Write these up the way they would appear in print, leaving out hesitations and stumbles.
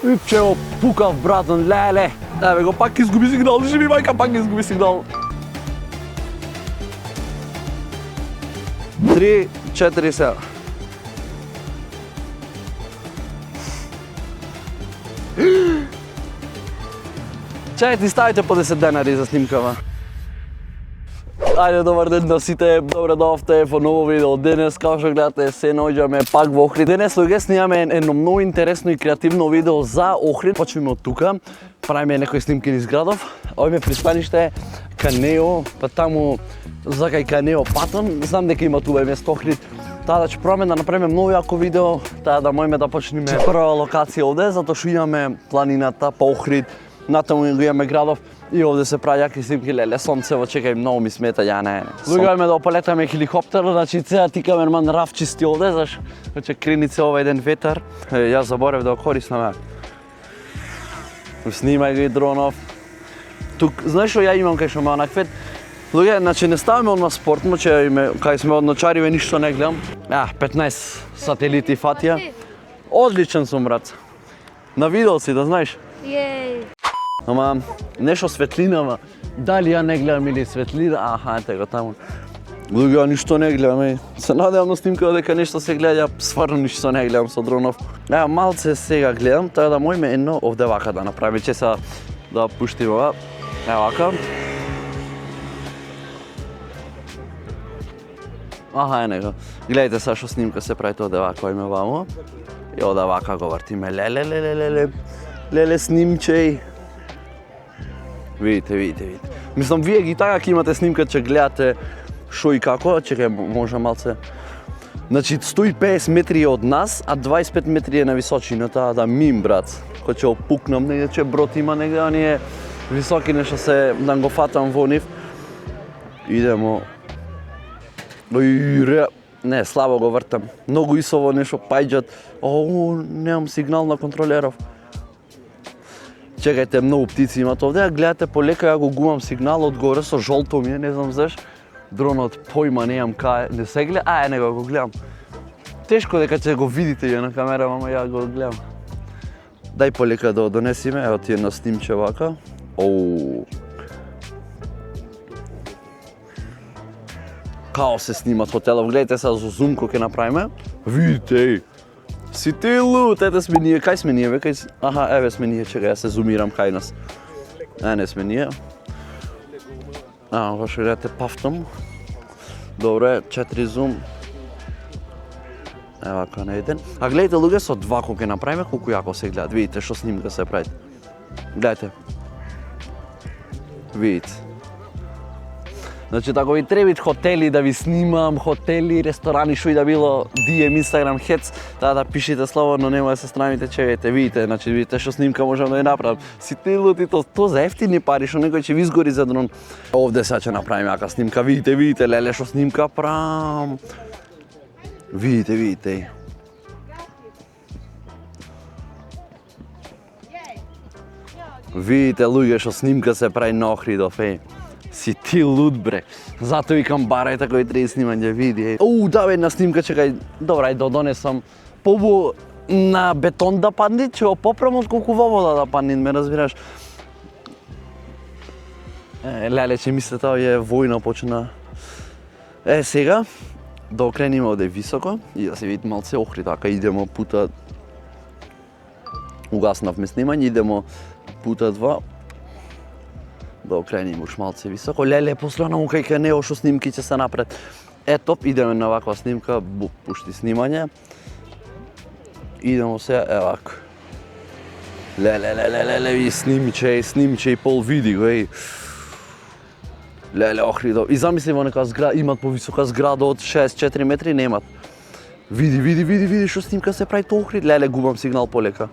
Ипчево пукав, братан, леле. Еве го, пак изгуби сигнал, живи мајка, пак изгуби сигнал. 3, 4, 7. Чај ти ставите по 10 денари за снимкава. Ајде, добар ден на сите, добре дојавте во ново видео. Денес, како што гледате, се наоѓаме пак во Охрид. Денес луѓе снимаме едно многу интересно и креативно видео за Охрид. Почнеме од тука, правиме некои снимки низ градов. Овие пристаниште Канео, па таму за кај Канео Патон. Знам дека има тука место Охрид. Таа да ќе пробаме да направиме многу јако видео, таа да можеме да почнеме прва локација овде, затоа што имаме планината по Охрид, натаму го имаме градов. И овде се прави јаки снимки, леле, сонцево, чекај, многу ми смета, ја не. Луѓе да полетаме хеликоптер, значи цеа ти камерман Раф чисти овде, заш, значи кринице ова еден ветар. Јас заборев да го користам, снимај го и дронов. Тук, знаеш што ја имам кај што ме онаквет? Луѓе, значи не ставаме одма спорт, че кај сме одночариве, ништо не гледам. 15 сателити фатија. Одличен сум, брат. На видео си, да знаеш. Јеј. Ама, нешто светлинава, дали ја не гледам или светлина, ете го таму. Луѓе, ја ништо не гледам, Се надевам на снимка дека нешто се гледа, ја стварно ништо не гледам со дронов. Малце сега гледам, така да можеме едно овде вака да направиме, че са да пуштиме ова. Вака. Него. Гледайте сега што снимка се прави овде вака, име вамо. И овде вака го вртиме, леле снимчеј. Видите. Мислам, вие ги така ќе имате снимка, че гледате шо и како, чекај, може малце. Значи, 150 метри од нас, а 25 метри е на височината, да мим, брат. Кој ќе опукнам, негде че брод има, негде оние високи нешто се, да го фатам во нив. Идемо. Не, слабо го вртам. Многу исово нешто пајџат. Немам сигнал на контролеров. Чекајте, многу птици имат овде, гледате полека, ја го губам сигнал одгоре со жолто ми е, не знам заш. Дронот појма неам кај, не се гледа, него го гледам. Тешко дека ќе го видите ја на камера, ама ја го гледам. Дај полека да донесиме, ево ти е на снимче вака. Као се снимат хотелов, гледайте сега за зум кој ќе направиме. Видите, си ти лут, ете сме ние, кај сме ние, еве сме ние, чекај, ја се зумирам кај нас. Не сме ние. Ова што гледате пафтам. Добре, 4 зум. Вака на еден. Гледайте луѓе, со 2 кој ќе направиме, колку јако се гледат. Видите што снимка се прави. Гледайте. Видите. Значи, ако ви требит хотели да ви снимам, хотели, ресторани, шо и да било, DM, Instagram, Hec, да пишите слободно, нема да се срамите, чекајте, видите што снимка можам да ја направам. Si ти лути, то за ефтини пари, што некој ќе ви изгори за дрон. Овде сега ќе направим јака снимка, видите, леле, што снимка правам. Видите. Видите, луѓе, што снимка се прави на Охридов, Си ти луд, бре. Зато викам барајте кој треба снимање, види. Да, една снимка, чекај. Добра, да донесам. Побу на бетон да падне, че го поправам отколку во вода да падне, ме разбираш. Леле, че мислите, овие војна почна. Сега, да окрениме овде високо и да се види малце Охрид, така идемо пута. Угаснавме снимање, идемо пута 2. Да окреним уш малце високо. Леле, после на кај Канео што снимки ќе се напред. Топ, идеме на ваква снимка, пушти снимање. Идемо се, вако. Леле, ви снимче и пол види го, Леле, Охридов. И замисли во нека зграда, имат повисока зграда од 64 метри, немат. Види, што снимка се прави то Охрид. Леле, губам сигнал полека.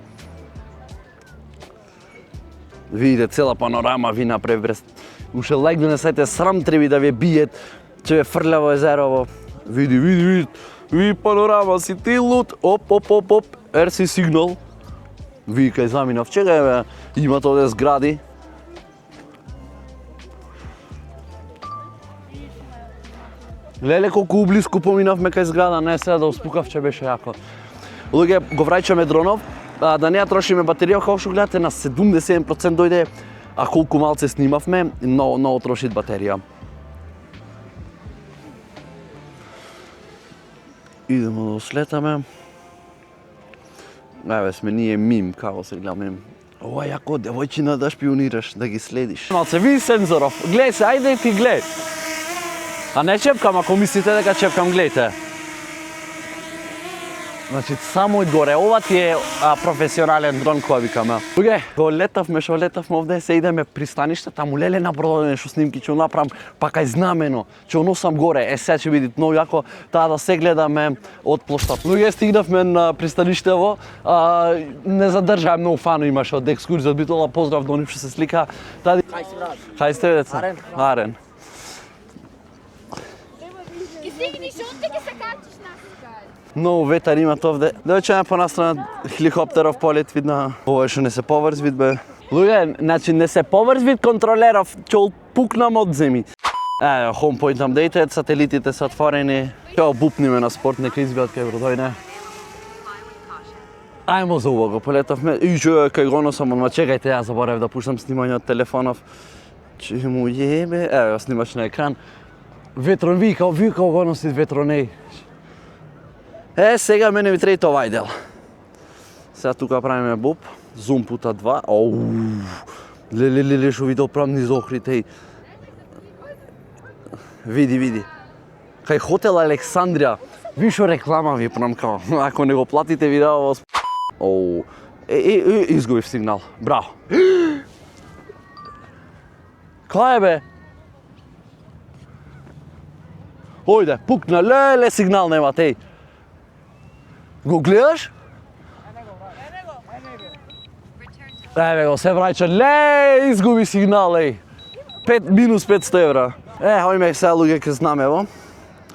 Видите, цела панорама ви направи. Уште лайк донесете, срам треби да ве бијет, че ве фрля во езерово. Види панорама, си ти лут. Оп, ерси сигнал. Ви кај заминав, чекај, имат овде згради. Леле, колку близко поминавме кај зграда, не сега да успукав, че беше јако. Луѓе, го враќаме дронов, да не ја трошиме батерија, како што гледате на 77% дојде, а колку малце снимавме, много троши батерија. Идемо да слетаме. Еве сме ние мим, како се гледаме. Ова јако девојчина да шпионираш, да ги следиш. Малце ви сензоров, гледај се, ајде ти гледај. А не чепкам, ако мислите дека чепкам, гледате. Значи, само од горе, ова ти е професионален дрон која викаме. Луѓе, го летавме овде, се идеме пристаниште, таму леле напродадене што снимки ќе направам, па кај знамено, ќе носам горе, сега ќе биде многу јако таа да се гледаме од плоштад. Луѓе, стигнавме на пристаништево, не задржаа многу фано имаше од екскурзија, битола поздрав до нив што се слика. Хај си брат. Хај сте деца. Арен. Ки стигниш онде ке се качиш на Многу ветар имат овде. Дојчеме понастрана хеликоптеров полет видна. Ова што не се поврз вид бе. Луѓе, значи не се поврз вид контролеров, ќе пукнам од земи. Home point update, сателитите се отворени. Ќе обупниме на спорт, нека изгледат кај бродојне. Ајмо за убаво, полетавме. Кај го носам, ама чекајте, ја заборав да пуштам снимање од телефонов. Че му јебе, еве снимач на екран. Ветрон вика го носи ветронеј. Сега мене ми трети овај дел. Сега тука правиме боб, зум пута 2. Леле, шо видел прав низ охрите. Види. Кај хотел Александрија. Вишо реклама ви прамкао. Ако не го платите видео, изгубив сигнал. Браво. Кај бе? Ојде, пукна, леле, сигнал немат, еј. Го гледаш? Еве го, се враќа, ле, изгуби сигнал, еј. Минус 500 евра. Ојме сега луѓе ке знамево.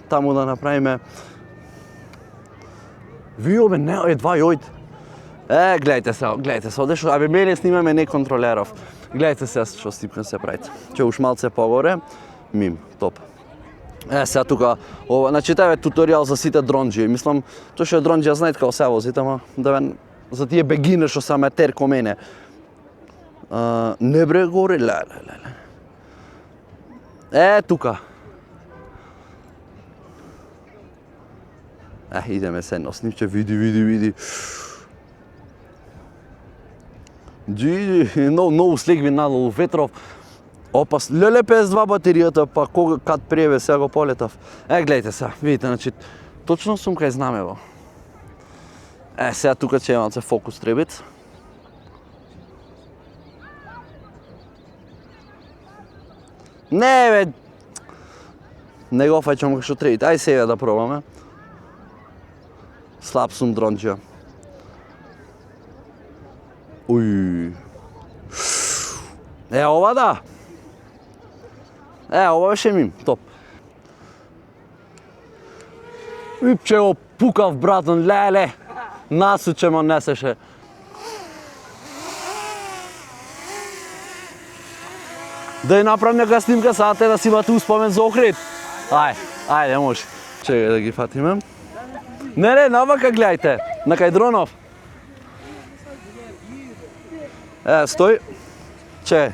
Таму да направиме. Вио бе, не, едва јојд. Гледajte се, оде шо, мене снимаме не контролеров. Гледajte се што снимка се правите. Ќе уш малце погоре, мим, топ. Сега тука, значи тоа е туторијал за сите дронџи. Мислам, тоа што е дронџи, ја знаете како се возите, ама за тие бегинер што се аматер ко мене. Не бре горе, ле. Тука. Идеме се едно снимче, види. Многу слик ви надолу, ветров. Опас, леле 52 батеријата, па кад приебе сега го полетав. Гледajte сега, видите, значи, точно сум кај знамево. Сега тука ќе имам се фокус требит. Не бе, не го фаќам како што требит, ај сега да пробаме. Слаб сум дронџија. Ова да. Ова беше мим, топ. Ипче го пукав братон, леле. Насуче ма несеше. Да ја направам нека снимка сега те да си имате успомен за Охрид. Ајде, може. Чекај да ги фатиме. Не, навака гледајте, на кај дронов. Стој. Чекај.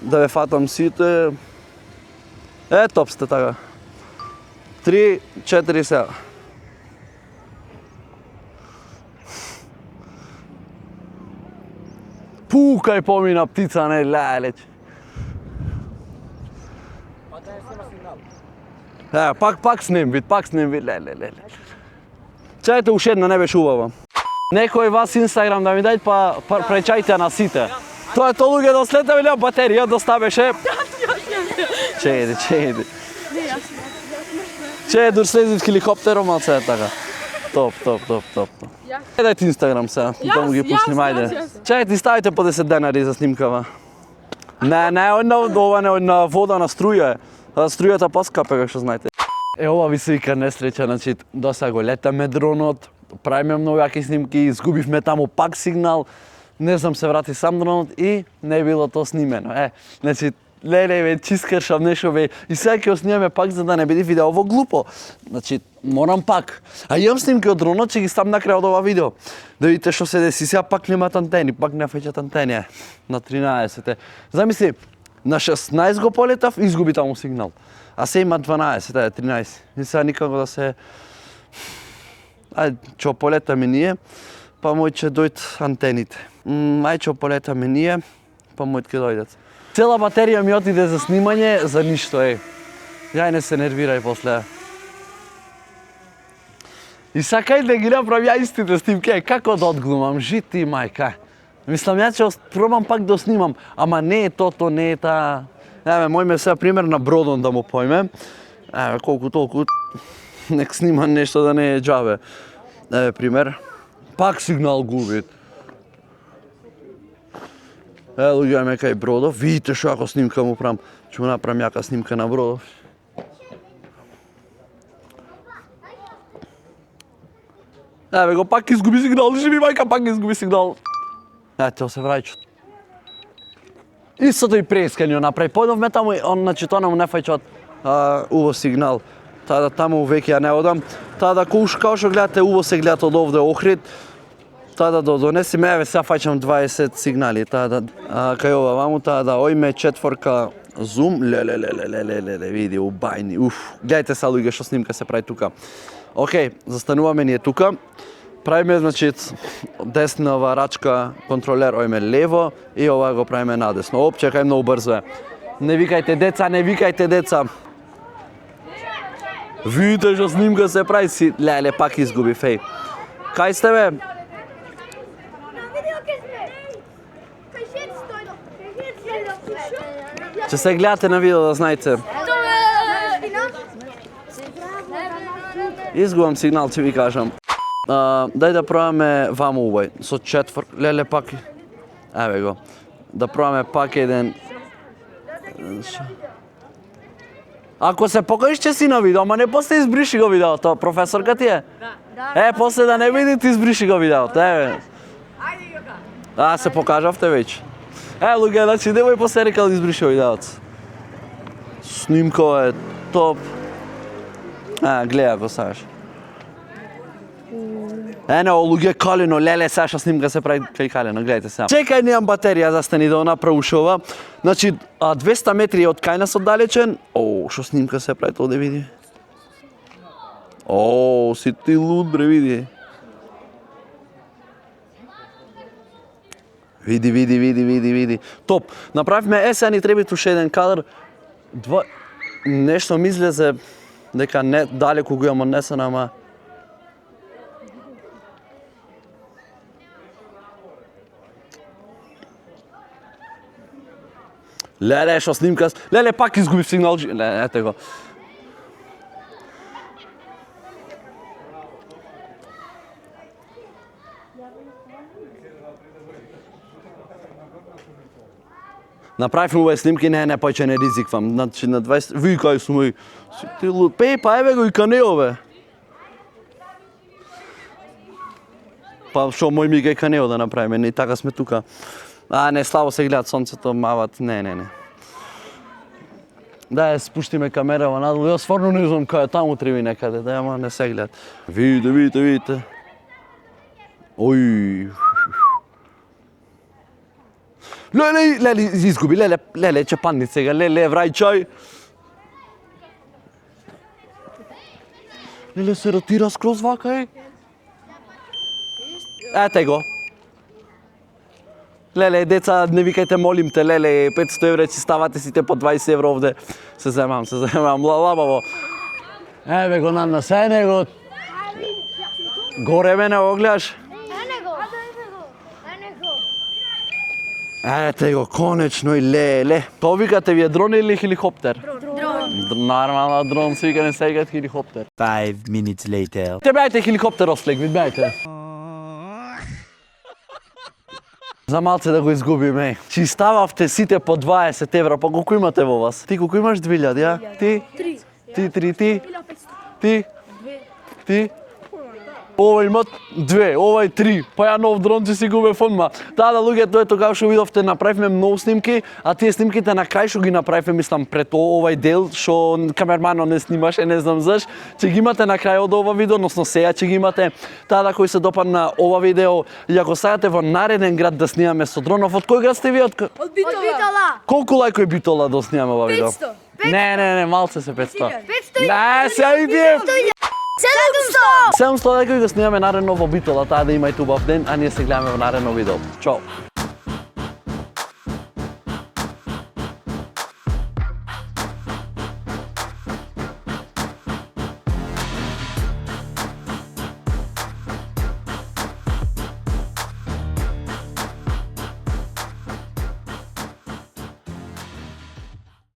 Да ве фатам сите. Топ сте така. 3, 4 сега. Пукај помина птица, не лелеч. Пак снем вид, леле. Чајте уш една, не беше убава. Некој вас Инстаграм да ми дај, па пречајте на сите. Тоа е луѓе да слетаме или батерија доста беше. Чејде. Дур слезив хеликоптером, малце е така. Топ. Дајте Инстаграм сега, да му ги пуснем, ајде. Чајте, ставите по 10 денари за снимкава. Не, ова не на вода на струја е. Струјата поскапе, како што знаете. Ова ви се вика несреќа, значи, доста го летаме дронот, правиме многу јаки снимки, изгубивме таму пак сигнал, не знам, се врати сам дронот и не било то снимено. Значи, леле, бе, чискашам нешто, бе. И сега ќе снимаме пак за да не биде видео глупо. Значи, морам пак. А имам снимки од дронот, ќе ги ставам на крај од ова видео. Да видите што се деси. Сега пак немаат антени, пак не фаќаат антени. На 13. Замисли, на 16 го полетав, изгуби таму сигнал. А се има 12, 13. И сега никако да се... Ајде, ќе полетаме ние, па мој ќе дојд антените. Ајде, ќе полетаме ние, па мој ќе дојдат. Цела батерија ми отиде за снимање, за ништо, Јај не се нервирај после. И сакај да ги направам ја истите снимки, како да одглумам, жити мајка. Мислам, ја ќе пробам пак да снимам, ама не е тото, не е таа... Еве, мојме сега пример на бродон да му појме. Еве, колку толку, нек снима нешто да не е џабе. Еве, пример. Пак сигнал губи. Еве, луѓе кај бродов, видите што ако снимка му правам. Ќе му направам јака снимка на бродов. Еве го, пак изгуби сигнал, живи мајка, пак изгуби сигнал. Ето се враќат. Истото и преискање направи. Појдовме таму, значи тоа му не фаќаат уво сигнал. Таа да таму веќе ја не одам. Таа да као што гледате, уво се гледат од овде Охрид. Таа да донесиме, еве сега фаќам 20 сигнали. Таа да кај ова ваму, таа да ојме четворка зум. Леле, види, убајни. Гледајте са луѓе што снимка се прави тука. Океј, застануваме ние тука. Правиме, значи, деснава рачка контролер, ојме лево и ова го правиме надесно. Оп, чекај, многу брзо е. Не викајте деца, не викајте деца. Видите што снимка се прави си. Леле, пак изгуби, феј. Кај сте, бе? Че се гледате на видео, да знаете. Изгубам сигнал, ќе ви кажам. Дај да пробаме ваму увој, со четвр... Леле, пак... Еве го. Да пробаме пак еден... Ако се покажеш че си на видео, ама не после избриши го видеото, професорка ти е? Да. После да не види, ти избриши го видеото, еве. Се покажавте веќе. Луѓе, значи, девој после рекал да избриши видеото. Снимка е топ. Гледа го саш. Луѓе, Калино, леле, Саша снимка се прави кај Калино, гледajte сега. Чекај, немам батерија за стани да направиш ова. Значи, 200 метри од кај нас оддалечен. Што снимка се прави, тоа да види. Си ти луд, бре, види. Види. Топ. Направивме, сега ни треба туше еден кадар. Нешто ми излезе дека не далеку го имам однесен, ама... Леле, што снимка... Леле, пак изгубив сигнал. Ете го. Направив овие снимки, не, појќе не ризиквам. Значи на 20... Ви кај сум и... Ти луд. Па еве го и Канео, бе. Па што мој ми кај Канео да направиме, не така сме тука. Не, слабо се гледат сонцето, мават, не. Да, спуштиме камерава надолу, јас стварно не знам кај таму треба некаде, да, ама не се гледат. Видите. Ој. Леле, изгуби, леле, ќе падни сега, леле, врајчај. Леле, се ротира скроз вака, Ете го. Леле, деца, не викајте, молим те, леле, 500 евро ќе ставате сите по 20 евро овде. Се земам, лабаво. Еве го на се го. Горе мене го гледаш? Ете го, конечно и леле. Тоа викате ви е дрон или хеликоптер? Дрон. Нормално дрон, се вика не се викат хеликоптер. 5 minutes later. Те бејте хеликоптер ослек, бејте. За малце да го изгубиме. Чи стававте сите по 20 евро, па колку имате во вас? Ти колку имаш 2000, ја? Ти? 3. Ти? 500. Ти? Ова има 2, ова е 3, па ја нов дрон ќе си губе фонма. Да, луѓето, ето како што видовте, направивме многу снимки, а тие снимките на крај што ги направивме, мислам, пред овај дел, што камермано не снимаше, не знам заш, ќе ги имате на крај од ова видео, односно сега ќе ги имате. Таа кој се допадна ова видео, и ако сакате во нареден град да снимаме со дронов, од кој град сте ви? Од Битола. Колку лајкови Битола да снимаме ова видео? 500. Не, малце се 500. 500. Не, сега иде. 700. 700 лајкови го снимаме наредно во Битола, таа да имајте убав ден, а ние се гледаме во наредно видео. Чао!